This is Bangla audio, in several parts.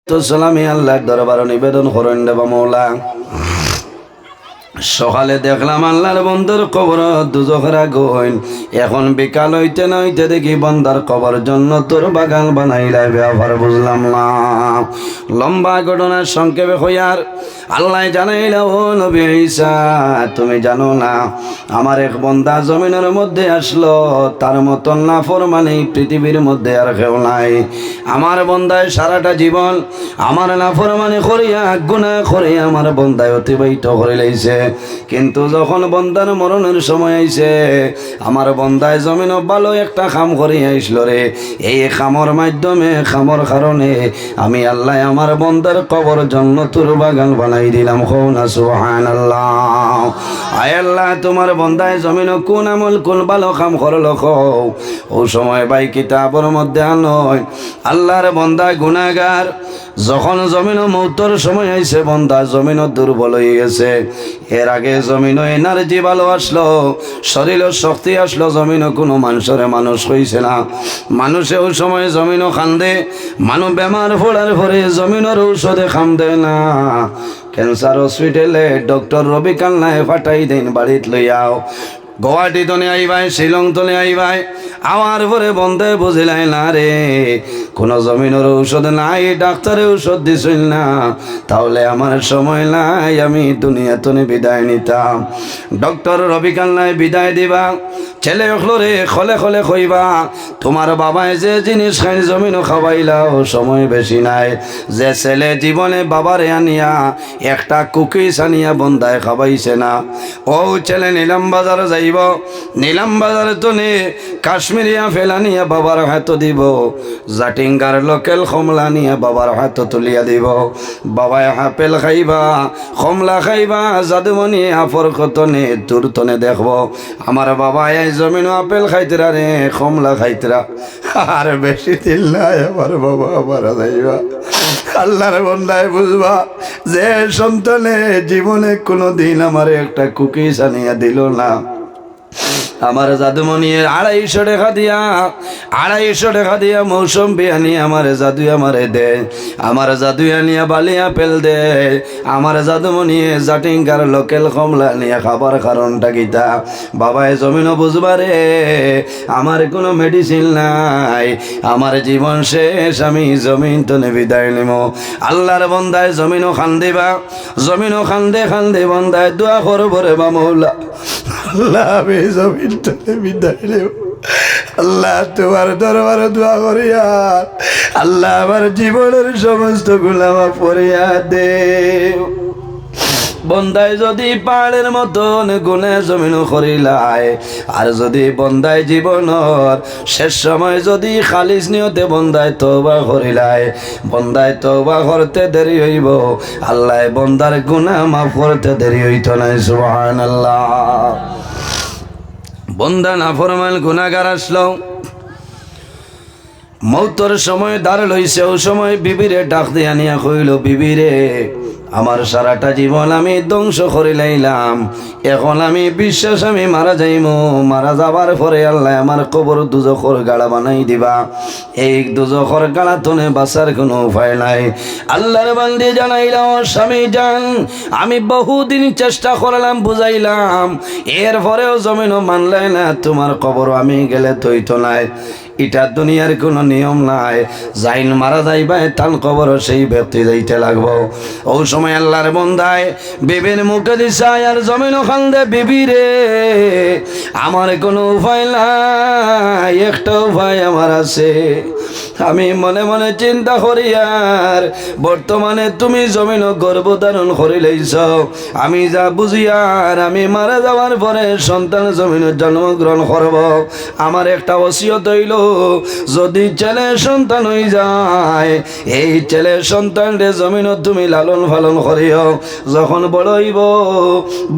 তো সালামি আল্লাহর দরবারে নিবেদন করেন দেবা মৌলা। সকালে দেখলাম আল্লাহর বন্দার কবর দুজখের আগুন, এখন বিকাল হইতে না হইতে দেখি বন্দার কবর জন্য তোর বাগান বানাইলাই ব্যাপার বুঝলাম না। লম্বা ঘটনার সংক্ষেপে হইয়ার আল্লাহ জানাইল, ও নবী ঈসা তুমি জানো না আমার এক বন্দা জমিনের মধ্যে আসলো, তার মতন নাফরমানি পৃথিবীর মধ্যে আর কেউ নাই। আমার বন্দায় সারাটা জীবন আমার নাফরমানি করিয়া গুনাহ করিয়া আমার বন্দায় অতিবাহিত করে লাইছে, কিন্তু যখন বন্দার মরণের সময় আইছে আমার বন্দায় জমিন ভালো একটা খাম করিয়া আইসল রে। এই খামর মাধ্যমে খামর কারণে আমি আল্লাহ আমার বন্দার কবর জান্নাতুল বাগান বানাই দিলাম। না সুবহানাল্লাহ। আয় আল্লাহ তোমার বন্দায় জমিন কোন আমল কোন ভালো কাম করলো কও। ও সময় ভাই কিতাবের মধ্যে আনয় আল্লাহর বন্দা গুনাহগার, যখন জমিন মৌতর সময় আইছে বন্দা জমিন দুর্বল হয়ে গেছে। এর আগে জমিন এনার্জি ভালো আসলো, শরীরের শক্তি আসলো, জমিন কোনো মানুষের মানুষ হইছে না। মানুষে ওই সময় জমিন খান্দে, মানুষ বেমার পড়ার পরে জমিনের ঔষধে খান্দে না। ক্যান্সার হসপিটালে ডক্টর রবি কান্নায় ফাটাই দেন বাড়িত লইয়াও, গুয়াহাটি তনে আইবাই, শিলং তনে আইবাই, আমার পরে বন্ধে বুঝিলাই না রে কোনো জমিনের ঔষধ নাই, ডাক্তারে ঔষধ দিছিল না, তাহলে আমার সময় নাই, আমি দুনিয়া তনে বিদায় নিতাম। ডক্টর রবি কান্নায় বিদায় দিবা, ছেলে হলো রে খলে খলে কইবা তোমার বাবায় যে জিনিস খাই জমিনও খাওয়াইলাও সময় বেশি নাই। যে ছেলে জীবনে বাবারে আনিয়া একটা কুকিজ আনিয়া বন্দায় খাওয়াইছে না, ও ছেলে নিলাম বাজারে যাইব, নিলাম বাজারে তো নে কাশ্মীরিয়া ফেলা নিয়ে বাবার হাত দিব, জাটিঙ্গার লোকেল কমলা নিয়ে বাবার হাত তুলিয়া দিব। বাবায় আপেল খাইবা, কমলা খাইবা, জাদুমণি আফর কতনে দূর তনে দেখব আমার বাবা এই জমিন আপেল খাইতরা রে কমলা খাইতরা, আর বেশি দিন নাই আমার বাবা মারা যাইবা। আল্লাহর বন্দায় বুঝবা যে সন্তানে জীবনে কোনো দিন আমার একটা কুকিজ আনিয়া দিল না, আমার জাদুমণি 250 টাকা দিয়া মৌসুম্বি আনি আমার জাদু আমারে দে, আমার জাদু আনিয়া বালি আপেল দে, আমার জাদুমণি জাটিঙ্গার লোকেল কমলা নিয়ে খাবার কারণটা গীতা বাবায় জমিনও বুঝবারে আমার কোনো মেডিসিন নাই, আমার জীবন শেষ, আমি জমিন তো বিদায় নিব। আল্লাহর বন্দায় জমিনও খান দিবা, জমিনও খান্দে খান্দে বন্দায় দোয়া করবো রে বা মৌলা, আল্লাহ আমি জমিন তো বিদায় নেব। আল্লাহ তোমার দরবারে দোয়া করিয়া আল্লাহ আমার জীবনের সমস্ত গুনাহ পরিয়া দে। বন্দায় যদি পাহাড়ের মতন গুনে জমিন করিলায়, আর যদি বন্দায় জীবনের শেষ সময় যদি খালিস নিয়তে বন্দায় তওবা করিলায়, বন্দায় তওবা করতে দেরি হইব, আল্লাহ বন্দার গুনাহ মাফ করতে দেরি হইত না। সুবহানাল্লাহ। বন্দা নাফরমান গুনাহগার আসলো, মৌতর সময় দাঁড় লইছে, ও সময় বিবিরে ডাক দিয়া নিয়া কইল, বিবিরে আমার সারাটা জীবন আমি ধ্বংস করে লাইলাম, এখন আমি বিশ্বাস আমি মারা যাইম, মারা যাবার পরে আল্লাহ আমার কবর দুজখর গাড়া বানাই দিবা, এই দুজখর গাড়া তনে বাঁচার কোনো উপায় নাই। আল্লাহর বান্দি জানাইলাম, স্বামী জান আমি বহুদিন চেষ্টা করলাম বুঝাইলাম, এরপরেও জমিনও মানলাই না, তোমার কবর আমি গেলে তৈত নাই, এটা দুনিয়ার কোনো নিয়ম নাই, যাইন মারা যাইবা তান কবর সেই ব্যক্তি যাইতে লাগবো। ও সময় আল্লাহর বন্দায় বিবির মুখে দিশায় আর জমিন খান্দে, বিবি রে আমার কোনো উপায় নাই, একটা উপায় আমার আছে, আমি মনে মনে চিন্তা করি আর বর্তমানে তুমি জমিন গর্ভধারণ করে লইছ, আমি যা বুঝি আর আমি মারা যাওয়ার পরে সন্তান জমিনের জন্মগ্রহণ করব, আমার একটা ওসিয়ত হইল যদি ছেলে সন্তান হয়ে যায় এই ছেলে সন্তানরে জমিন তুমি লালন পালন করিও, যখন বড় হইব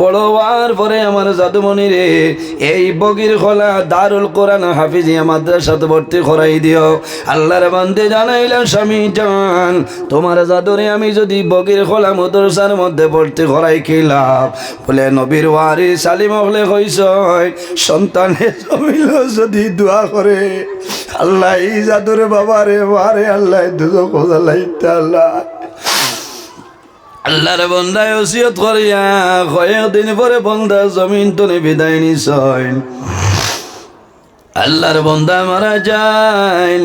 বড় হওয়ার পরে আমার জাদুমণি রে এই বগির খোলা দারুল কোরআন হাফিজিয়া মাদ্রাসাতে ভর্তি করাই দিও। আল্লাহর বান্দে জানাইলাম, স্বামী জান তোমার জাদুরে আমি যদি বগির খোলা মাদ্রাসার মধ্যে ভর্তি করাই খেলাম, বলে নবীর ওয়ারিস সালিম হলে কইছ সন্তানের জমিল যদি দোয়া করে আল্লাহ এই জাদুর বাবারে মারে আল্লাহ দুজো খোঁজা লাইতে আল্লাহ আল্লাহর বন্দায় ওসিয়ত করিয়া কয়েকদিন পরে বন্দা জমিন তনে বিদায় নিছয় আল্লাহর বন্দা মারা যায়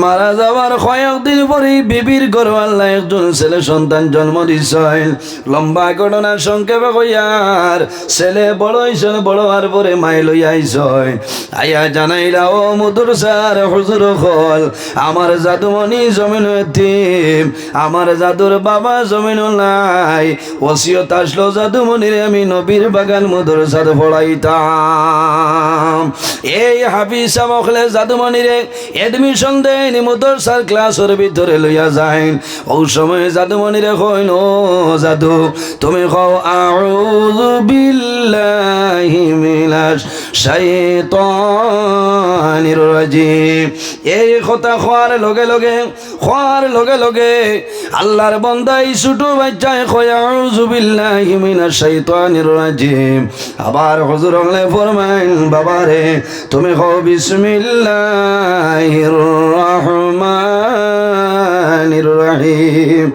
মারা যাওয়ার কয়েকদিন পরে বিবির গর্ভ আল্লাহ একজন ছেলে সন্তান জন্ম দিছেন লম্বা ঘটনার সংক্ষেপে কইয়ার ছেলে বড় হইছেন বড় হওয়ার পরে মাই লইয়া আইছেন আইয়া জানাইলা ও মাদ্রাসার হুজুর হল আমার জাদুমণি জমিন এতিম আমার জাদুর বাবা জমিন নাই ওসিয়ত আসলো জাদুমণিরে আমি নবীর বাগান মাদ্রাসাত পড়াইতাম এই হাফিজ সামখলে জাদুমণিরে এডমিশন দেন মাদ্রাসার ক্লাসের ভিতরে লইয়া যাইন ও সময় জাদুমণিরে কইন ও জাদু তুমি কও আউযু বিল্লাহি মিনাশ শাইতানির রাজিম এই কথা খোয়ার লগে লগে আল্লাহর বান্দাই ছোট বাচ্চায় কয় আউযু বিল্লাহি মিনাশ শাইতানির রাজিম আবার হুজুর আল্লাহ ফরমাইন বাবারে তুমি কও বিসমিল্লাহির রহমানির রহিম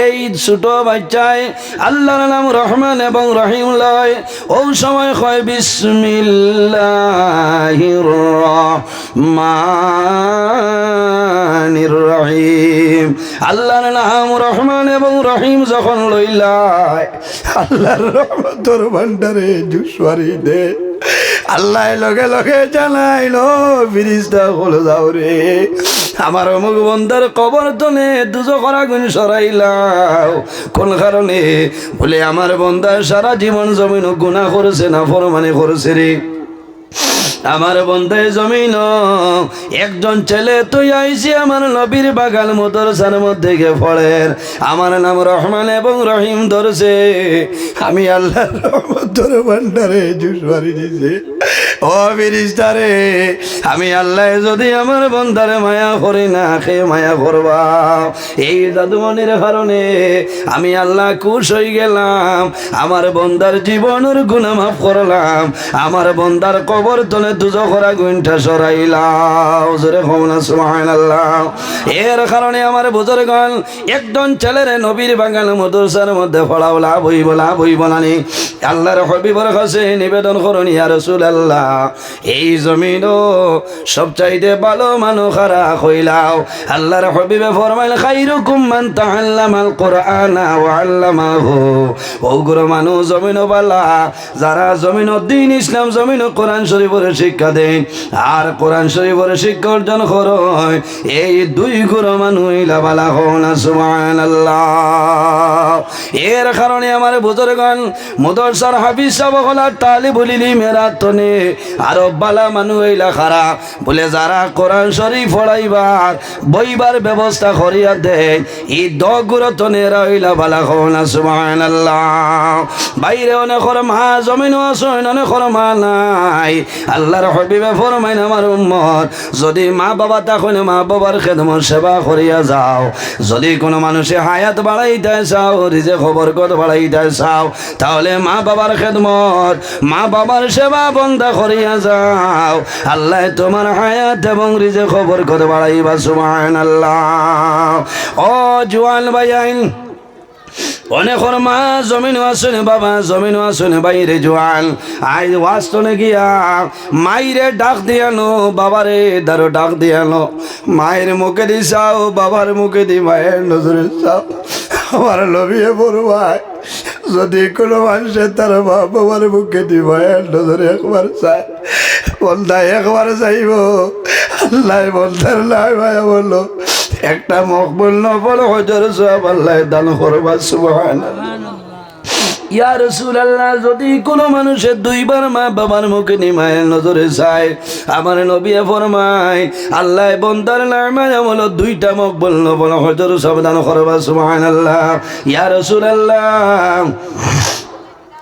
এই ছোট বাচ্চায় আল্লাহর নাম রহমান এবং রহিম লয় ও সময় কয় বিসমিল্লাহির রহমানির রহিম আল্লাহর নাম রহমান এবং রহিম যখন লইলায় আল্লাহর রহমতের ভান্ডারে জুসওয়ারি দে আল্লাহ লগে লগে জানাইলো ফিরিস্তা হলো যাও রে আমার অমুক বন্দার কবর তনে দুজখের আগুন সরাইলাও কোন কারণে বলে আমার বন্দা সারা জীবন জমিন গুনাহ করেছে না ফরমানি করেছে রে আমার বন্ধায় জমিন একজন ছেলে তুই আইসি আমার নবীর বাগান মাদ্রাসার মধ্যে গে পড়ের আমার নাম রহমান এবং রহিম ধরছে আমি আল্লাহর রহমতের ভান্ডারে জুসওয়ারি দিছে ও ফেরেশতারে আমি আল্লাহ যদি আমার বন্দারে মায়া করি না খে মায়া করবা এই জাদুমণির কারণে আমি আল্লাহ খুশ হয়ে গেলাম আমার বন্দার জীবনের গুনাহ মাফ করলাম আমার বন্দার কবর তলে দুজখের আগুনটা সরাইলাম জোরে কও না সুবহানাল্লাহ এর কারণে আমার বুজুর্গণ একজন ছেলের নবীর বাগান মাদ্রাসার মধ্যে পড়াও লাভ হইব না নি আল্লাহর হাবিবের কাছে নিবেদন করুন ইয়া রাসূলুল্লাহ এই জমিনও সবচাইতে ভালো মানুষ কারা হইলাও আল্লাহর হাবিবে ফরমাইল খাইরুকুম মান তাআল্লামাল কুরআনা ওয়া আল্লামাহু ওগুলো মানুষ জমিনও বালা যারা জমিনও দ্বীন ইসলাম জমিনও কোরআন শরীফের শিক্ষা দেন আর কোরআন শরীফের শিক্ষা অর্জন করয় এই দুই গুরু মানুষ হইলা বালা হন সুবহানাল্লাহ এর কারণে আমার বুজুর্গণ মাদ্রাসার হাফিজ সাহেব হলা তালিবুল ইলমের তনে আর বালা মানুষ হইলা খারা বলে যারা কোরআন শরীফ পড়াইবার বইবার ব্যবস্থা করিয়া দেয় এই দগুরতনে রইলা বালা হন সুবহানাল্লাহ বাইরে অনেকর মা জমিনও আছে অনেকর মা নাই আল্লাহর হাবিবে ফরমাইন আমার উম্মত যদি মা বাবা তখন মা বাবার খেদমত সেবা করিয়া যাও যদি কোনো মানুষে হায়াত বাড়াইতে চাও রিজিক বরকত বাড়াইতে চাও তাহলে মা বাবার খেদমত মা বাবার সেবা বন্ধ করিয়া যাও আল্লাহ তোমার হায়াত এবং রিজিক বরকত বাড়াইবা সুবহানাল্লাহ ও জওয়ান ভাইয়াইন অনেকর মা জমিন আসনে বাবা জমিন আসনে বাইরে জোয়ান আই ওয়াস্তনে গিয়া মাইরে ডাক দিয়ানো বাবারে দারো ডাক দিয়ানো মায়ের মুখে দি চাও বাবার মুখে দি মায়ের নজরে চাও আমার লবিয়ে বড় ভাই যদি কোনো মানুষের তার মা বাবার মুখে দি মায়ের নজরে একবার চায় বন্ধা একবার চাইব আল্লাহ বন্ধার লাই ভাই বললো একটা মকবুল নফল হজর সওয়াব আল্লাহ দান করবা সুবহানাল্লাহ ইয়া রাসূলুল্লাহ যদি কোনো মানুষের দুইবার মা বাবার মুখে নিমায় নজরে চায় আমার নবী ফরমায় আল্লাহ বন্দার নামে আমল দুইটা মকবুল নফল হজর সওয়াব দান করবা সুবহানাল্লাহ ইয়া রাসূলুল্লাহ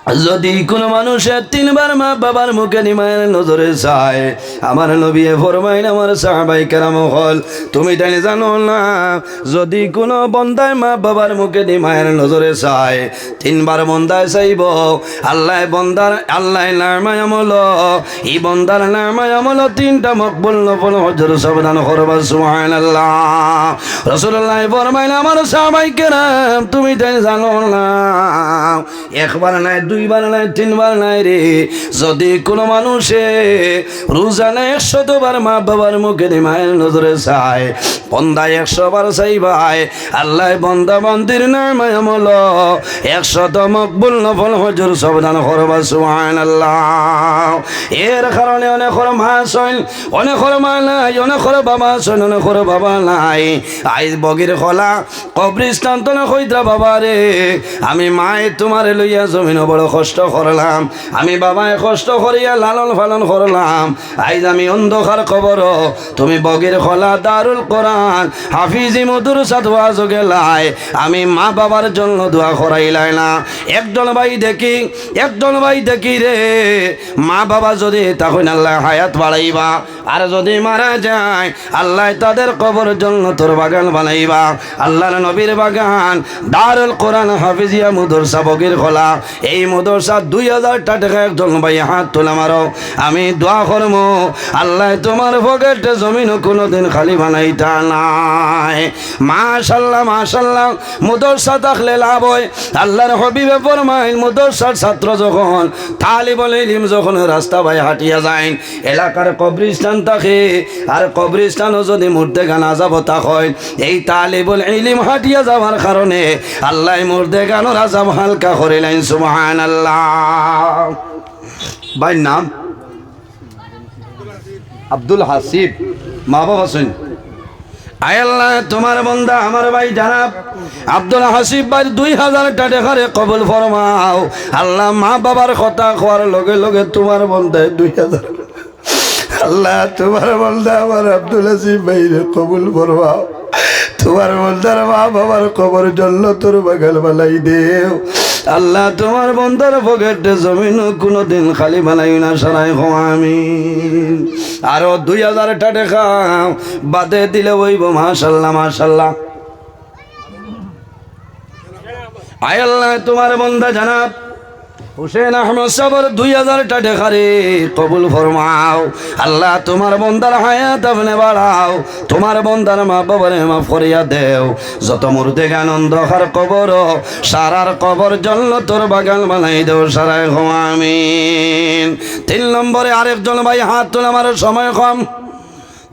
যদি কোনো মানুষের তিনবার মা বাবার মুখে নিমায়ের নজরে চায়, আমার নবী ফরমাইন, আমার সাহাবাই কেরাম হল, তুমি তাই জানো না, যদি কোনো বন্দায় মা বাবার মুখে নিমায়ের নজরে চায়, তিনবার বন্দায় চাইব, আল্লাহ বন্দার আল্লাহ নামায় আমল, এই বন্দার নামায় আমল তিনটা মকবুল নফল হজর সাবধান করবা সুবহানাল্লাহ। রাসূলুল্লাহ ফরমাইন, আমার সাহাবাই কেরাম তুমি তাই জানো না, একবার নাই, দুইবার নাই, তিনবার নাই রে, যদি কোনো মানুষে রোজানা 100 বার মা বাবার মুখে মায়ের নজরে চায়, বন্দা 100 বার চাই ভাই, আল্লাহ বন্দা বান্দির নামে আমল 100 মকবুল নফল হজর সাবধান করবা সুবহানাল্লাহ। এর কারণে অনেকের মা আছেন, অনেকের মা নাই, অনেকের বাবা আছেন, অনেকের বাবা নাই, আইজ বগির খোলা কবরিস্তান তো না কইতা বাবা রে, আমি মায়ে তোমারে লইয়া জমিন বড় কষ্ট করলাম, আমি বাবায় কষ্ট করিয়া লালন পালন করলাম, আইজ আমি অন্ধকার কবর, তুমি বগির খোলা দারুল কোরআন হাফিজি মাদ্রাসা দোয়া গেলাই, আমি মা বাবার জন্য দোয়া করাইলাই না। একজন ভাই দেখি রে, মা বাবা যদি তখন আল্লাহ হায়াত বাড়াইবা, আর যদি মারা যায় আল্লাহ তাদের কবর জন্য তোর বাগান বানাইবা, আল্লাহর নবীর বাগান দারুল কোরআন হাফিজিয়া মাদ্রাসা বগির খোলা, এই মাদ্রাসা 2000 টাকা একজন ভাই হাত তোলা মারো, আমি দোয়া করবো আল্লাহ তোমার পকেটে জমিন কোনোদিন খালি বানাইতা নাই। মাশাআল্লাহ মাশাআল্লাহ, মাদ্রাসা থাকলে লাভ হয়। আল্লাহর হাবিবে ফরমাইন, মাদ্রাসার ছাত্র যখন তালিবুল ইলম যখন রাস্তা ভাই হাঁটিয়া যায়, এলাকার কবরিস্তান থাকে, আর কবরিস্তানও যদি মুর্দে গানা যাব তা হয়, এই তালিবুল ইলম হাঁটিয়া যাওয়ার কারণে আল্লাহ মুর্দে গানোর আযাব হালকা করে লাইন সুবহানাল্লাহ। ভাই নাম আব্দুল হাসিব, মা বাবা শুন, আয় আল্লাহ তোমার বন্দা আমার ভাই জানাব আব্দুল হাসিব ভাই 2000 টাকা কবুল ফরমাও। আল্লাহ মা বাবার কথা কোয়ার লগে লগে তোমার বন্দায় 2000, আল্লাহ তোমার বন্দা আমার আব্দুল হাসিব ভাই কবুল ফরমাও, তোমার বন্দার মা বাবার কবর জন্য তোর বাগাল বালাই দেও। আল্লাহ তোমার বন্দার পকেটে জমিন কোনোদিন খালি বানাই না, সারাই আমিন। আরো 2000 টাকা বাদে দিলে হইব। মাশাআল্লাহ মাশাআল্লাহ। আয় আল্লাহ তোমার বন্দা জানাব হুসেন আহমদ সাবর 2000 টাকা রে কবুল ফরমাও। আল্লাহ তোমার বন্দার হায়াত আপনি বাড়াও, তোমার বন্দার মা বাবারে মাফ করিয়া দেও, যত মুর্দে আনন্দ হার কবর সারার কবর জন্য তোর বাগান বানাই দেও, সারাই আমিন। 3 নম্বরে আরেকজন ভাই হাত তোলা, আমার সময় কম।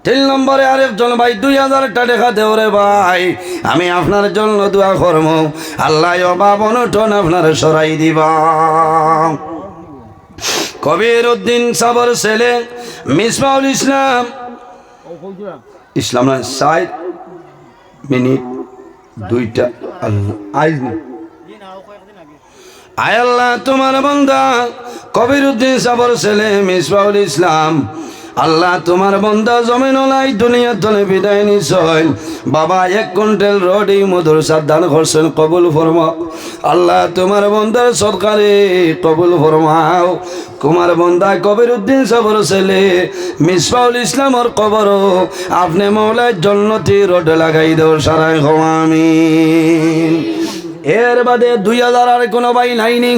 3 নম্বরে আরেকজন ভাই 2000 টাকা দেও রে ভাই, আমি আপনার জন্য দোয়া করব, আল্লাহ অভাব অনটন আপনার সরাই দিবা। কবির উদ্দিন সাবর ছেলে মিসবাউল ইসলাম, ইসলাম না 60 মিনিট 2টা আয় আল্লাহ তোমার বান্দা কবির উদ্দিন সাবর ছেলে মিসবাউল ইসলাম, আল্লাহ তোমার বন্দা জমিন নাই দুনিয়ার দলে বিদায় নিছেন, বাবা 1 কুইন্টাল রডি মাদ্রাসা দান করছেন, কবুল ফরমাও। আল্লাহ তোমার বন্দার সরকারে কবুল ফরমাও। তোমার বন্দা কবির উদ্দিন সাবর ছেলে মিসবাউল ইসলামর কবর আপনি মৌলায় জন্নতি রড লাগাই দেও, সারাই আমিন। এর বাদে 2000 আর কোনো ভাই নাইনি,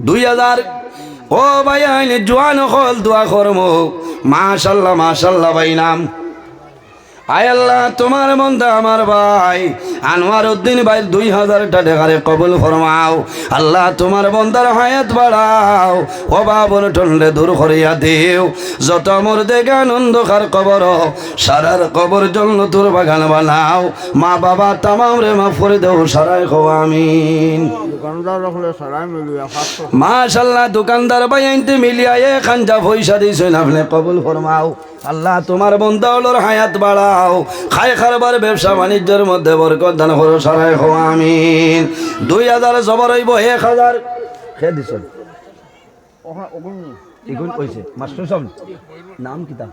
2000 ও ভাই আইনে জোয়ান হল দোয়া করবো। মাশাআল্লাহ মাশাআল্লাহ ভাই নাম। আয় আল্লাহ তোমার বন্দা আমার ভাই আনোয়ার উদ্দিন ভাই 2000 টাকা কবুল ফরমাও। আল্লাহ তোমার বন্দার হায়াত বাড়াও, অভাব অনটনে দূর করিয়া দেও, যত মুর্দে অন্ধকার কবর সারার কবর জন্য তোর বাগান বানাও, মা বাবা তামাম রে মাফ করে দেও, সারাই আমিন। মাশাআল্লাহ দোকানদার ভাই আনতে মিলিয়া 1000 পয়সা দিয়েছেন, আপনি কবুল ফরমাও। আল্লাহ তোমার বন্দা ওর হায়াত বাড়াও, খায় খারবার ব্যবসা বাণিজ্যের মধ্যে বরকত দান করো, সারাই আমিন। 2000 জবর হইব 1000 খেয়ে দিছ এগুন কইছে মাস্টার সাহেব নাম কিতা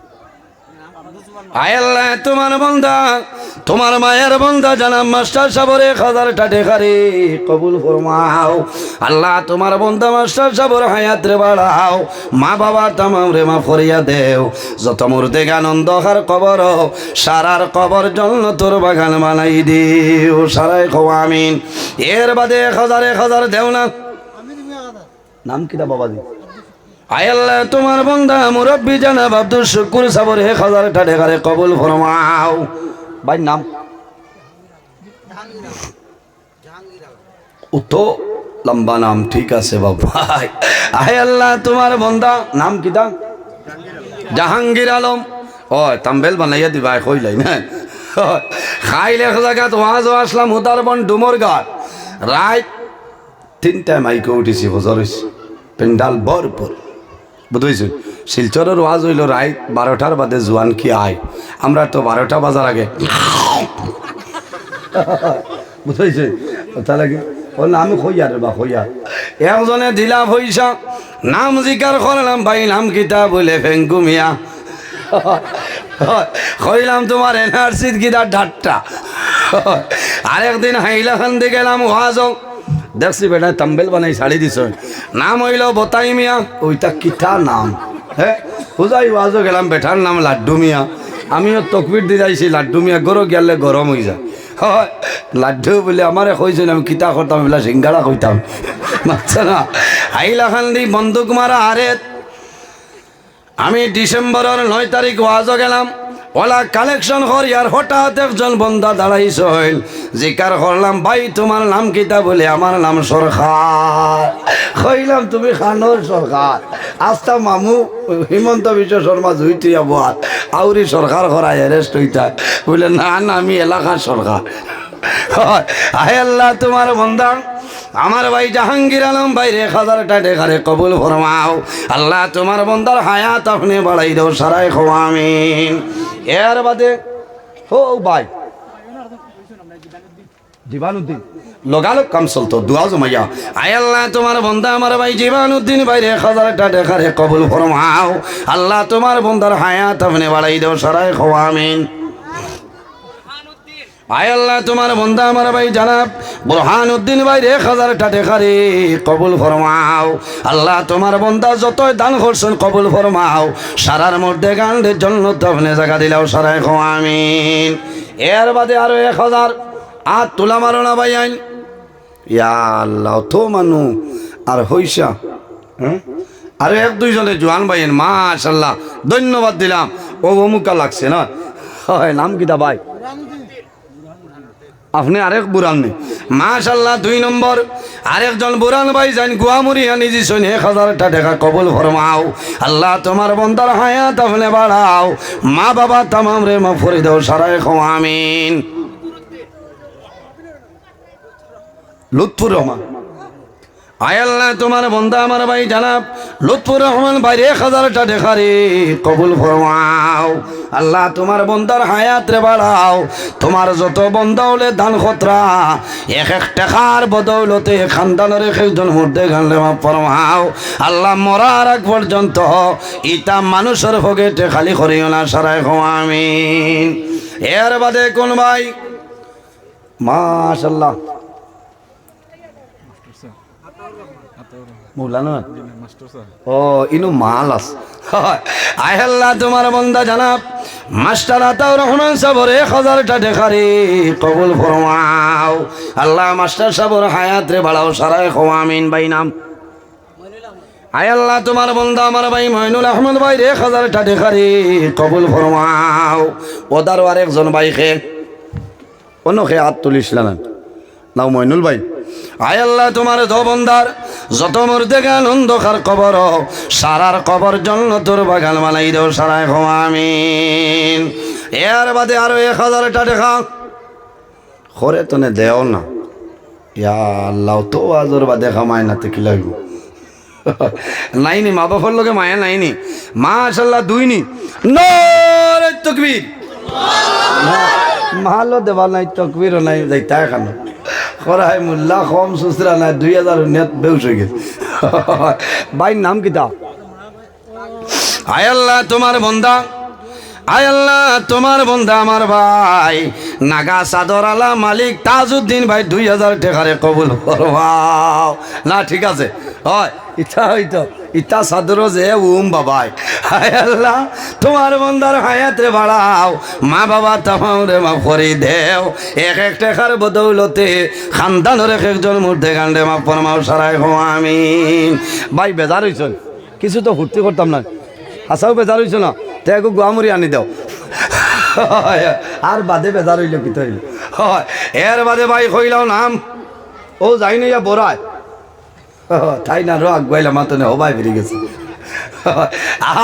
আয় আল্লাহ তোমার বান্দা তোমার মায়ের বান্দা জানাব মাস্টার সাহেবের 1000 টাকা রে কবুল ফরমাও আল্লাহ তোমার বান্দা মাস্টার সাহেবের হায়াত রে বাড়াও মা বাবা তামাম রে মা ফরিয়া দেও যত মুর্দে আনন্দ হার কবর সারার কবর জান্নাতের বাগান বানাই দিও সারাই খো আমিন এর বাদে 1000 দেও না নাম কিটা বাবাজি আয় আল্লাহ তোমার বান্দা মুরব্বি জানাব আব্দুল শুকুর সাহেবের 1000 টাকা রে কবুল ফরমাও ভাই নাম ও তো লম্বা নাম ঠিক আছে বাবা আয় আল্লাহ তোমার বান্দা নাম কিটা জাহাঙ্গীর আলম ও তাম্বেল বানাইয়া দিবা কইলাই না খাইলে এক জায়গাত ওয়াজ আসলাম উদারবন ডুমরঘাট রাত 3টায় মাইকে উঠেছি বছর হয়েছে পেন্ডাল ভরপুর বুঝেছি শিলচরের ওয়াজ হইল রাত 12টার বাদে জোয়ান কি আয় আমরা তো 12টা বাজার আগে বুঝেছি তাহলে কি বললাম আমি খইয়া রে বা খইয়া একজনে দিলা পয়সা নাম জিকার করলাম ভাই নাম কিতা বলে ফেঙ্কু মিয়া কইলাম তোমার এনআরসির কিতা ডাট্টা আরেকদিন হাইলাকান্দি গেলাম ওয়াজ দেখছি বেটা তাম্বেল বানাই শাড়ি দিছ নাম হইল বতাই মিয়া ওইটা কিতা নাম হ্যাঁ বুঝাই ওয়াজও গেলাম বেটার নাম লাড্ডু মিয়া আমিও তকবির দিয়ে যাইছি লাড্ডু মিয়া গরো গেলে গরম হয়ে যায় হয় লাড্ডু বলে আমারে কইছিল আমি কিতা করতাম বলে সিঙ্গাড়া কইতাম বুঝছে না হাইলাকান্দি বন্দুক মারা আরেত আমি ডিসেম্বরের 9 তারিখ ওয়াজও গেলাম ওলা কালেকশন করি আর হঠাৎ একজন বন্দা দাঁড়াইছ হইল জিকার করলাম ভাই তোমার নাম কিতা বলে আমার নাম সরকার কইলাম তুমি খানোর সরকার আস্তা মামু হিমন্ত বিশ্ব শর্মা জুইটি আবার আউরি সরকার করায় অ্যারেস্ট হইতা বলে না না আমি এলাকার সরকার আয় আল্লাহ তোমার বন্দা আমার ভাই জাহাঙ্গীর আলম ভাই 1000 টাকা রে কবুল ফরমাও আল্লাহ তোমার বন্দার হায়াত আপনি বাড়াই দাও সারাই খো আমিন এর বাদে ও ভাই জীবানুদ্দিন লগালগ কাম চলতো দোয়া জমাইয়া আয় আল্লাহ তোমার বন্দা আমার ভাই জীবানুদ্দিন ভাই 1000 টাকা রে কবুল ফরমাও আল্লাহ তোমার বন্দার হায়াত আপনি বাড়াই দাও সারাই খো আমিন আয় আল্লাহ তোমার বন্দা আমার ভাই জানাব বুরহানুদ্দিন ভাই 1000 টাকা রে কবুল ফরমাও আল্লাহ তোমার বন্দা যতই দান করছেন কবুল ফরমাও সারার মধ্যে গান্ডের জন্য আপনি জায়গা দিলাও সারাই খো আমিন এর বাদে আরো 1000 আর তোলা মারো না ভাই আইন ইয়া আল্লাহ তো মানু আর হইসা আর 1-2 জনে জোয়ান ভাইয়েন মাশাআল্লাহ ধন্যবাদ দিলাম ও অমুকা লাগছে না হয় নাম কিটা ভাই আপনি আরেক বুড়ান নেই মাশাআল্লাহ 2 নম্বর আরেকজন বুড়ান ভাই যান গুয়ামুরিয়া নিজে শুনে 1000 টাকা কবুল ফরমাও আল্লাহ তোমার বন্দার হায়াত আপনি বাড়াও মা বাবা তামাম রে মা ফরি দাও সারাই খো আমিন লুৎফুর রহমান আয় আল্লাহ তোমার বন্দা আমার ভাই জানাব লুৎফুর রহমান ভাই 1000 টাকা রে কবুল ফরমাও আল্লাহ তোমার বন্দার হায়াত রে বাড়াও তোমার যত বন্দা হলে দান খতরা এক টাকার বদৌলতে খানদানের একজন মধ্যে গানলে ফরমাও আল্লাহ মরার আগ পর্যন্ত ইটা মানুষের ভোগেটে খালি করিও না সারাই খো আমিন এর বাদে কোন ভাই মাশাআল্লাহ মৌলানা ও ইনু মাল আছে আয় আল্লাহ তোমার বন্দা জানাব মাস্টার আতাউর রহমান সাহেবের 1000 টাকা রে কবুল ফরমাও আল্লাহ মাস্টার সাহেবের হায়াত রে বাড়াও সারাই খো আমিন ভাই নাম আয় আল্লাহ তোমার বন্দা আমার ভাই মইনুল আহমদ ভাই 1000 টাকা রে কবুল ফরমাও ওদার আরেকজন ভাই খে অন্যকে হাত তুলিস না নাও মইনুল ভাই আয় আল্লাহ তোমার বন্দার যত মুর্দে গান অন্ধকার কবর সারার কবর জান্নাতের বাগান বানাই দাও সারাই খো আমিন এর বাদে আরো 1000 টাকা করে তনে দেও না ইয়া আল্লাহ তো আজর বাদে খামায় না তো কি লাগবে নাইনি মা বাবার লগে মায়া নাইনি মাশাআল্লাহ 2 নি নারে তাকবীর মালো দেওয়া নাই তাকবীরও নাই যাইতা এখানে করাই মোল্লা কম সুসরা নাই 2000 নেট বেউস হয়ে গেছে ভাই নাম কিতা আয় আল্লাহ তোমার বন্দা আয় আল্লাহ তোমার বন্ধা আমার ভাই নাগা চাদর আলা মালিক তাজউদ্দিন ভাই 2000 টাকারে কবুল করবাও না ঠিক আছে হয় ইচ্ছা হইতো ইটা চাদর যে বাবাই হায় আল্লাহ তোমার বন্ধার হায়াতে বাড়াও মা বাবা তামারে মাফ করে দেও এক এক টাকার বদৌলতে খানদানের এক একজন মধ্যে গান্ডে মাফ ফরমাও সারাই হো আমিন ভাই বেজার হইছন কিছু তো ফুর্তি করতাম না আসাও বেজার হইছ না তে একটু গুয়ামুড়ি আনি দাও আর বাদে বেজার হইল কি হইল হয় এর বাদে ভাই কইলাও নাম ও যাই না বড়ায় তাই না রো আগুয়াইলা মাতো না হবাই বেরিয়ে গেছে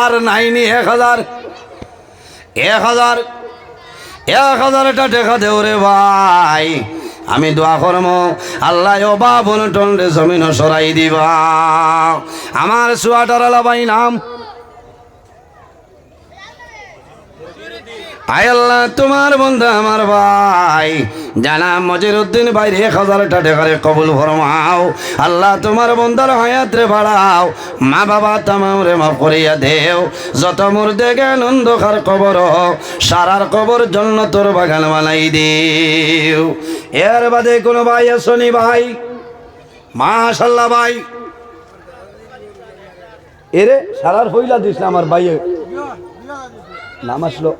আর নাইনি 1000 1000টা টাকা দেও রে ভাই আমি দোয়া করম আল্লাহ অবা বনটন রে জমিন সরাই দিবা আমার সোয়াটার আলা ভাই নাম আয় আল্লাহ তোমার বন্ধু আমার ভাই জানা মজিরউদ্দিন ভাই 1000টা টাকারে কবুল ফরমাও আল্লাহ তোমার বন্ধার হায়াত রে বাড়াও মা বাবা তামাম রে মাফ করিয়া দেও যত মুর্দে জ্ঞান অন্ধকার কবর সারার কবর জান্নাতের বাগান বানাই দেও এর বাদে কোন ভাই আসনি ভাই মাশাআল্লাহ ভাই এরে সারার হইলা দিস না আমার ভাই নাম আসলো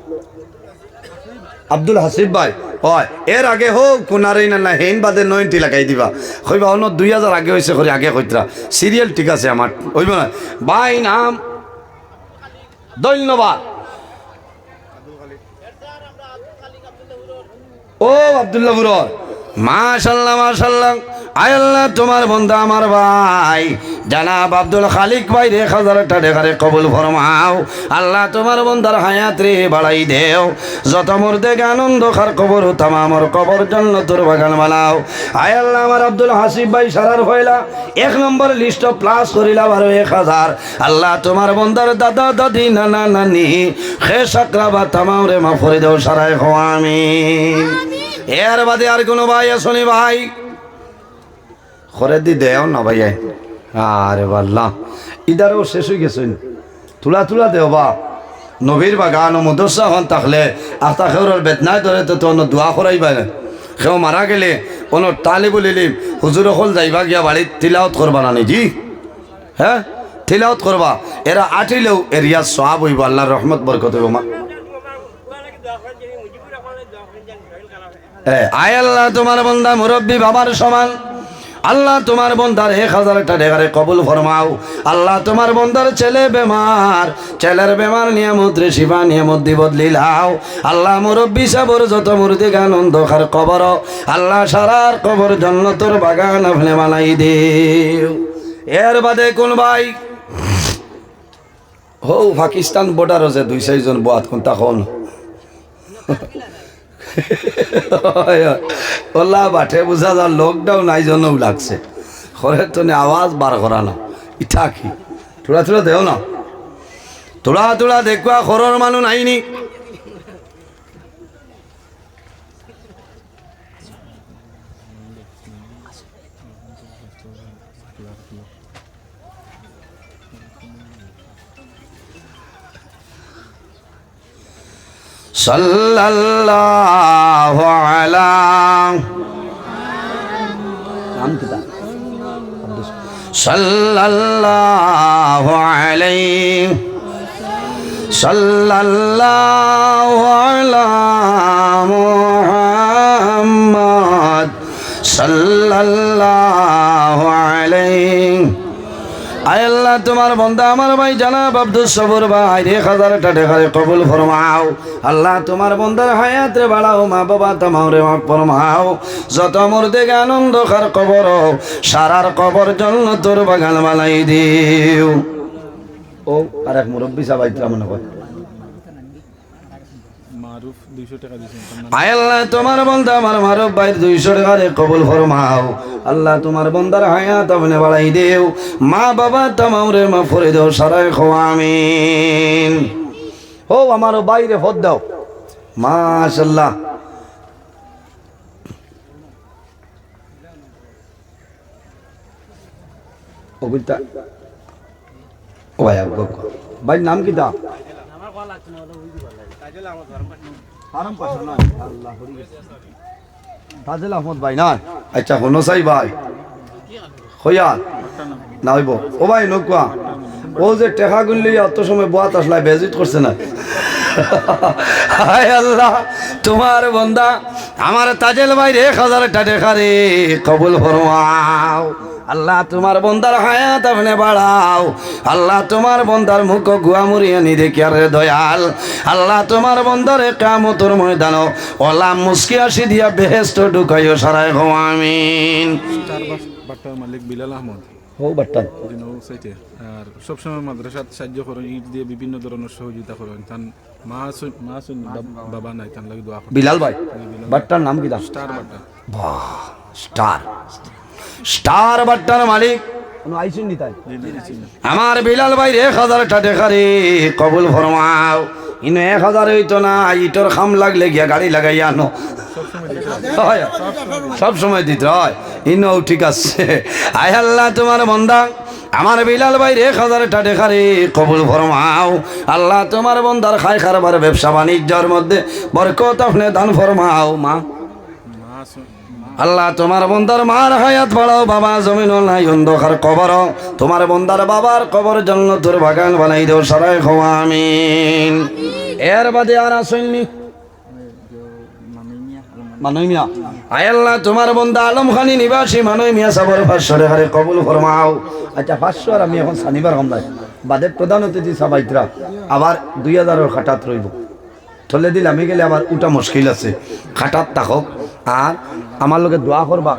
আব্দুল হাসিব ভাই হয় এর আগে হোক কোনারেই না হেন বাদে 90 লাগাই দিবা কইবা অন্য 2000 আগে হয়েছে করে আগে কইতরা সিরিয়াল ঠিক আছে আমার হইব না ভাই নাম ধন্যবাদ ও আব্দুল্লাহ বুরর মাশাআল্লাহ মাশাআল্লাহ আয় আল্লাহ তোমার বন্ধা আমার ভাই জানাব আব্দুল খালিক ভাই 1000টা টাকারে কবুল ফরমাও আল্লাহ তোমার বন্ধার হায়াত রে বাড়াই দেও যত মুর্দে আনন্দ খার কবর তামামর কবর জান্নাতের বাগান বানাও আয় আল্লাহ আমার আব্দুল হাসিব ভাই সারার হইলা 1 নম্বর লিস্ট প্লাস করিলা 1000 আল্লাহ তোমার বন্ধার দাদা দাদি নানা নানি খেস আকরাবা তামাম রে মাফ করে দেও সারাই হো আমিন এর বাদে আর কোন ভাই আসনি ভাই খরে দি দেও না ভাই আরে বাল্লা ইদারও শেষ হয়ে গেছেন তুলা তুলা দেও বা নবীর বাগান ও মদরসা হন থাকলে আস্তা খেউরের বেতনায় ধরে তো দোয়া করাইবা না সেও মারা গেলে কোনো তালিবুল ইলিম হুজুর হল যাইবা গিয়া বাড়ির তিলাওত করবা না জি হ্যাঁ তিলাওত করবা এরা আটিলেও এরিয়া সওয়াব হইব আল্লাহর রহমত বরকত হইব মা আয় আল্লাহ তোমার বান্দা মুরব্বী বাবার সমান আল্লাহ তোমার বন্দার 1000টা টাকারে কবুল ফরমাও আল্লাহ তোমার বন্দার ছেলে বেমার ছেলের বেমার নিয়ামত রে শিবা নিয়ামত দি বদলিলাও আল্লাহ মুরব্বী সাবর যত মুর্দে গান অন্ধকার কবর আল্লাহ সারার কবর জান্নাতের বাগান আপনি বানাই দেও এর বাদে কোন ভাই হো পাকিস্তান বর্ডারও যে 2-4 জন বাত কোন তখন ওলা বাঠে বুঝা যা লকডাউন আই জন্য লাগছে ঘরের তো আওয়াজ বার করা না ইটা কি তোরা তোরা দেও না তোরা তোরা দেখবা ঘরের মানুষ নাইনি সাল্লাল্লাহু আলা নাম কিতা সাল্লাল্লাহু আলাইহি সাল্লাল্লাহু আলা মুহাম্মদ সাল্লাল্লাহু আলাইহি আয় আল্লাহ তোমার বন্দা আমার ভাই জানাব আব্দুল সবুর ভাই 1000টা টাকারে কবুল ফরমাও আল্লাহ তোমার বন্দার হায়াত রে বাড়াও মা বাবা তামাম রে মাফ ফরমাও যত মুর্দে আনন্দ খার কবর সারার কবর জান্নাতের বাগান বানাই দিও ও আরেক মুরব্বি সাহেব আইতরা মনে কর মারুফ 200 টাকা দিছেন আয় আল্লাহ তোমার বন্দা আমার মারুফ ভাই 200 টাকারে কবুল ফরমাও আল্লাহ তোমার বন্দার হায়াত আপনি বাড়াই দেও মা বাবা তামাম রে মাফ করে দেও সারাই খো আমিন ও আমার বাইরে ফদ দাও মাশাআল্লাহ ও বিলতা ও ভাই ভাই নাম কি দা আমার কল লাগছে না তাজেল আহমদ ভাই না আচ্ছা হনো চাই ভাই হইয়া না হইব ও ভাই নকুয়া ও যে টেকা গুনলি অত সময় বাত আসলাই বেজিট করছে না হায় আল্লাহ তোমার বন্দা আমার তাজেল ভাই 1000 টাকা রে কবুল ফরমাও আল্লাহ তোমার বন্দার হায়াত আপনি বাড়াও আল্লাহ তোমার বন্দার মুখ গুয়া মুড়িয়ে নি দেখি আর দয়াল আল্লাহ তোমার বন্দারে কিয়ামতের ময়দান ওলা মুস্কি আসি দিয়া বেহেশত ঢুকাইও সারাই গো আমিন বাট্টার মালিক বিলাল আহমদ ও বাট্টান সাইটে আর সবসময় মাদ্রাসাত সাহায্য করেন ইট দিয়ে বিভিন্ন ধরনের সহযোগিতা করেন তান মাসুন বাবা নাই তান লাগি দোয়া করেন বিলাল ভাই বাট্টার নাম কি স্টার বাট্টা বাহ স্টার স্টার বাট্টার মালিক কোনো আইসুন নি তাই আমার বিলাল ভাই 1000 টাকা রে কবুল ফরমাও ইনো 1000 হইতো না ইটর খাম লাগলে গিয়া গাড়ি লাগাই আনো সব সময় দিতে হয় ইনো ঠিক আছে আয় আল্লাহ তোমার বন্দা আমার বিলাল ভাই 1000 টাকা রে কবুল ফরমাও আল্লাহ তোমার বন্দার খাই খারবার ব্যবসা বাণিজ্যের মধ্যে বরকত আপনি দান ফরমাও মা আল্লাহ তোমার বন্দার মার হায়াত বাড়াও বাবা জমিন নাই অন্ধকার কবর তোমার বন্দার বাবার কবর জান্নাতের বাগান বানাই দেও সারাই খো আমিন এর বাদে আর আসেননি মানই মিয়া আয় আল্লাহ তোমার বন্দা আলমখানি নিবাসী মানই মিয়া সাবর 500 টাকা কবুল ফরমাও আচ্ছা 500 আর আমি এখন শনিবার কমলাই বাদে প্রধান অতিথি সাবাইতরা আবার 2000 এর খাটাত রইব চলে দিলে আমি গেলে আবার উঠা মুশকিল আছে খাটাত থাকক আর আমার লোকে দোয়া করবা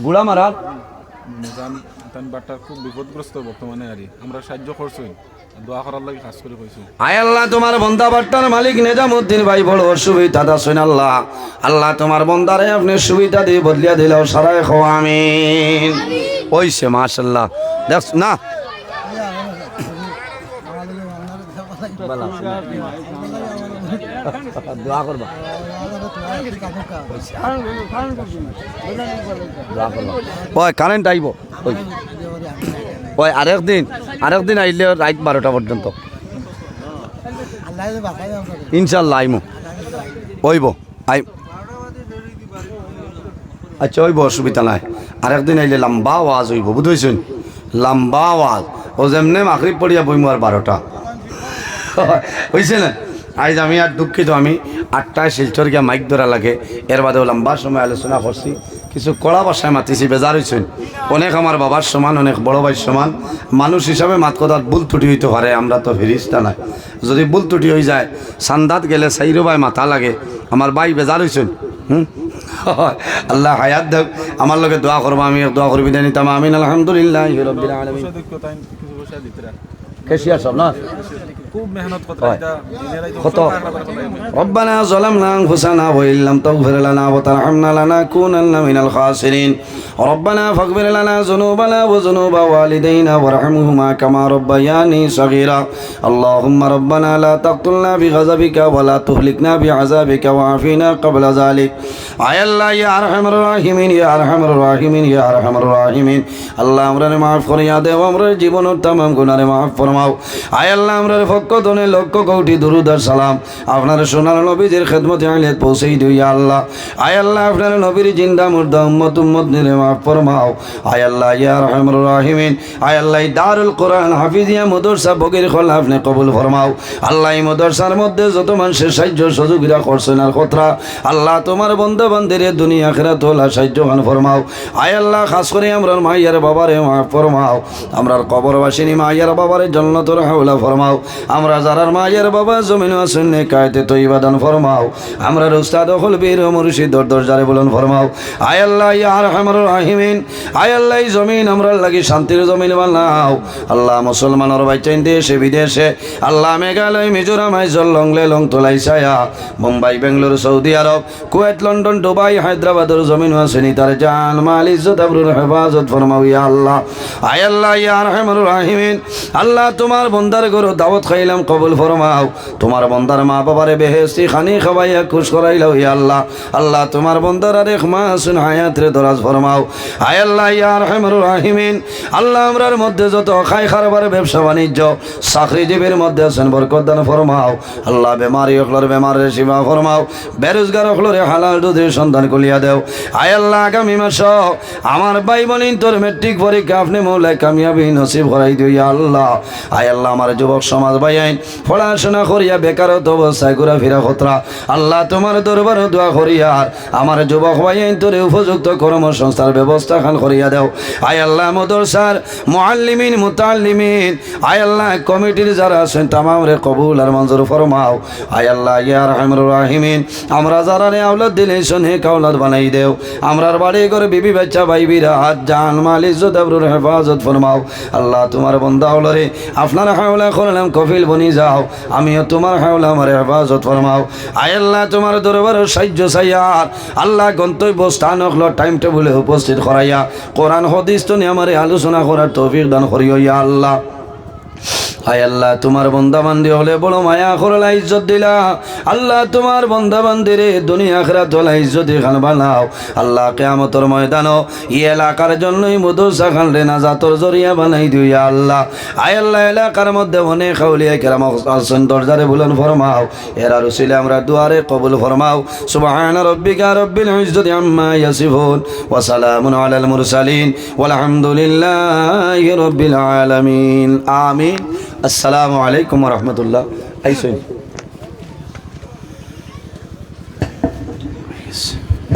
গুড়া মারার তান বাট্টার খুব বিপদগ্রস্ত বর্তমানে আরি আমরা সাহায্য করছি দোয়া করার লাগি খাস করে কইছি আয় আল্লাহ তোমার বন্দা বাট্টার মালিক নিজামউদ্দিন ভাই বড় অসুবিধা দাসেন আল্লাহ আল্লাহ তোমার বন্দারে আপনি সুবিধা দিয়ে বদলিয়া দিলাও সারাই খো আমিন ওইছে মাশাআল্লাহ দেখ না দোয়া করবা ওই কারেন্ট আইব ওই আরেকদিন আইলে রাত 12টা পর্যন্ত ইনশাল্লাহ আইমু ওইব আই আচ্ছা ওইব অসুবিধা নাই আরেকদিন আইলে লম্বা আওয়াজ হইব বুঝেছেন লম্বা আওয়াজ ও যেমনে মাগরিব পড়িয়া বইমু আর 12টা হয়েছে না আজ আমি আর দুঃখিত আমি 8টায় শিলচর গিয়া মাইক ধরা লাগে এর বাদেও লম্বা সময় আলোচনা করছি কিছু কড়া বাসায় মাতিছি বেজার হয়েছেন অনেক আমার বাবার সমান অনেক বড় ভাইয়ের সমান মানুষ হিসাবে মাত কথার ভুল ত্রুটি হইতে পারে আমরা তো ফিরিস্তা নাই যদি ভুল ত্রুটি হয়ে যায় সান্দাত গেলে সাইরো ভাই মাথা লাগে আমার ভাই বেজার হয়েছেন আল্লাহ হায়াত দেখ আমার লোকে দোয়া করবো আমি দোয়া করবি জানি তাম আমিন আলহামদুলিল্লাহ রব্বিল আলামিন কেশিয়া সব না খুব মেহনত করতে কত রব্বানা যালামনা আনফুসানা ওয়া ইল্লাম তাগফির লানা ওয়া তারহামনা লানাকুনান্না মিনাল খাসিরিন রব্বানা ফাগফির লানা যুনুবানা ওয়া যুনুবা ওয়ালিদাইনা ওয়ারহামহুমা কামা রাব্বায়ানি সগীরা আল্লাহুম্মা রব্বানা লা তাকতুলনা বিগাযাবিকা ওয়া লা তুহলিকনা বিআযাবিকা ওয়া আফিনা ক্বাবলা যালিক আয় আল্লাহ ইয়া আরহামার রাহিমিন ইয়া আরহামার রাহিমিন ইয়া আরহামার রাহিমিন আল্লাহ আমরারে মাফ করিয়া দেও আমরার জীবনের तमाम গুনাহে মাফ ফরমাও আয় আল্লাহ আমরার পক্ষ থেকে লক্ষ কোটি দরুদ আর সালাম আপনার সোনার নবীদের খেদমতে আইলে পৌঁছেই দিও ইয়া আল্লাহ আয় আল্লাহ আপনার নবীর জিন্দা মুর্দা উম্মত নিরে মাফ ফরমাও আয় আল্লাহ ইয়া আরহামার রাহিমিন আয় আল্লাহ দারুল কোরআন হাফিজিয়া মাদ্রাসা বগির খোলা আপনি কবুল ফরমাও আল্লাহ এই মাদ্রাসার মধ্যে যত মানুষের সাহায্য সহযোগিতা করছেন আর কথা আল্লাহ তোমার বন্ধু বান্ধবের দুনিয়া আখিরাত হলা সাহায্য খান ফরমাও আয় আল্লাহ খাস করে আমরার মাইয়ার বাবারে মাফ ফরমাও আমরার কবরবাসিনী মাইয়ার বাবারে জান্নাতুল হাওলা ফরমাও আমরা যারার মায়ের বাবা জমিন আছেন নেকায়েতে তৈবা দান ফরমাও আমরা উস্তাদ হল বীর মুর্শিদ দরজারে বলুন ফরমাও আয় আল্লাহ ইয়া আরহামার রাহিমিন আয় আল্লাহ জমিন আমরা লাগি শান্তির জমিন বানাও আল্লাহ মুসলমানের বাইচাইন দেশে বিদেশে আল্লাহ মেঘালয় মিজোরাম আইজল লংলে লং তোলাই ছায়া Mumbai Bengaluru Saudi Arab Kuwait London Dubai হায়দ্রাবাদের জমিন আছেন তার জান মাল ইজ্জত আবরুর হেফাজত ফরমাও ইয়া আল্লাহ আয় আল্লাহ ইয়া আরহামার রাহিমিন আল্লাহ তোমার বন্দার গরু দাওয়াত খাইলাম কবুল ফরমাও তোমার বন্দার মা বাবারে বেহেশতি খানি খাওয়াইয়া খুশ করাইলাও ইয়া আল্লাহ আল্লাহ তোমার বন্দার আর এক মাস হায়াত রে দরাজ ফরমাও আয় আল্লাহ আল্লাহ ইয়া আরহামুর রাহিমিন আল্লাহ আমরার মধ্যে যত খাই খারবার ব্যবসা বাণিজ্য চাকরিজীবীর মধ্যে আছেন বরকত দান ফরমাও আল্লাহ বেমারি হকলর বেমারের সীমা ফরমাও বেরোজগার হকলরে হালাল দুধের সন্ধান কলিয়া দেও আয় আল্লাহ আগামী মাস আমার ভাই বোনিন তোর মেট্রিক পরীক্ষা আপনি মৌলায় কামিয়াবি নসিব করাই দিও ইয়া আল্লাহ আয় আল্লাহ আমার যুবক সমাজ ভাই আইন পড়াশোনা করিয়া বেকারত অবস্থায় ঘুরা ফিরা খতরা আল্লাহ তোমার দরবার দোয়া করিয়া আমার যুবক ভাই আইন তোরে উপযুক্ত কর্মসংস্থার ব্যবস্থা খান করিয়া দেও আয় আল্লাহ মদরসার মুআল্লিমিন মুতাআল্লিমিন আয় আল্লাহ কমিটির যারা আছেন তামাম রে কবুল আর মঞ্জুর ফরমাও আয় আল্লাহ ইয়া আরহামুর রাহিমিন আমরা যারা রে আওলাদ দিলে শোনে কাওলাদ বানাই দেও আমরার বাড়ি করে বিবি বাচ্চা ভাই বিরাট জান মাল ইজ্জত আবরুর হেফাজত ফরমাও আল্লাহ তোমার বান্দা হলরে আপনার হাওলা করলাম কফিল বনি যাও আমিও তোমার হাওলা আমার হেফাজত ফরমাও আয় আল্লাহ তোমার দরবার সাহায্য চাইয়ার আল্লাহ গন্তব্য স্থান হলো টাইম টেবিলে উপস্থিত করাইয়া কোরআন হাদিস তো নিয়ে আমার আলোচনা করার তৌফিক দান করিও ইয়া আল্লাহ আয় আল্লাহ তোমার বন্দা বান্দি হলে বড় মায়া করলা ইজ্জত দিলা আল্লাহ তোমার বন্দা বান্দিরে দুনিয়া আখিরাত হলা ইজ্জত খান বানাও আল্লাহ কিয়ামতের ময়দানও এই এলাকার জন্যই মদরসা খান রে নাজাতর জরিয়া বানাই দিও ইয়া আল্লাহ আয় আল্লাহ এলাকার মধ্যে অনেক আউলিয়া কেরাম আছেন দরজারে বুলন ফরমাও এরা রসিলে আমরা দুয়ারে কবুল ফরমাও সুবহানা রাব্বিকা রাব্বিল ইজ্জতি আম্মা ইয়াসিফুন ওয়া সালামুন আলাল মুরসালিন ওয়াল হামদুলিল্লাহি রাব্বিল আলামিন আমিন আসসালামু আলাইকুম ওয়া রাহমাতুল্লাহ আইসুন